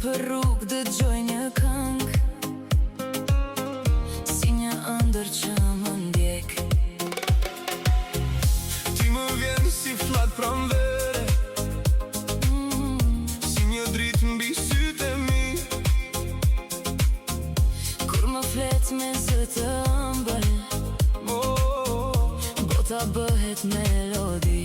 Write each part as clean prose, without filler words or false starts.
Nëpër rrugë dëgjoj një këngë, si një ëndër që më ndjek. Ti më vjen si flat pranvere, si një dritë mbi sytë e mi. Kur më flet me zë të ëmbël, bota bëhet melodi.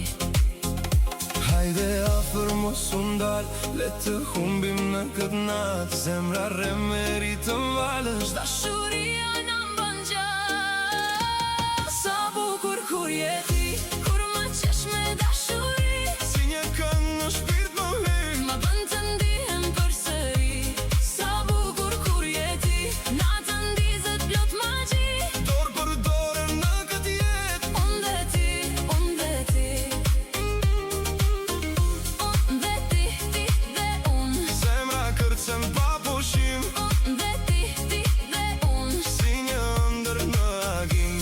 Hajde afër mos u ndal, le të humbim në këtë natë. Zemra re meritën valësh, Dashuria na mban gjallë. Sa bukur kur je ti, kur më qesh me dashuri. si një këngë në shpirt më hyj. Ma bën të ndihem përsëri. Sa bukur kur je ti, natën ndizet plot magji. Dorë për dorë në këtë jetë, Unë dhe ti, unë dhe ti, unë dhe ti, ti dhe unë. zemra kërcen pa pushim, Unë dhe ti, ti dhe unë. si një ëndër në agim.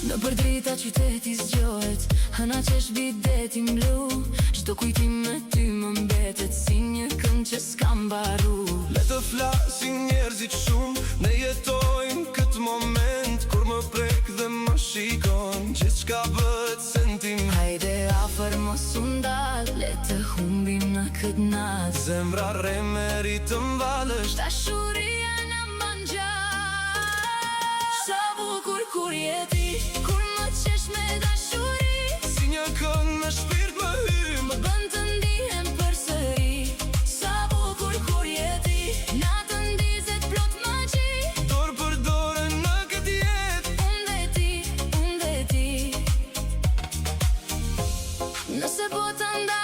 Në për drita qyteti zgjohet, hëna qesh bideti mblu. Çdo kujtim me ty më mbetet si një këngë që s'kam mbaru. Le të flasin njerëzit shumë, ne jetojmë këtë moment. Kur më prek dhe më shikon, gjithçka bëhet sentiment. Hajde afër mos u ndal, le të humbim në këtë natë. Zemra re meritën valësh, Dashuria na mban gjallë. Sa bukur kur je ti, kur më qesh me dashuri. si një këngë në shpirt më hyj. Më bën të ndihem përsëri. Sa bukur kur je ti, natën ndizet plot magji. Dorë për dorë në këtë jetë, Unë dhe ti, unë dhe ti. Nëse bota nda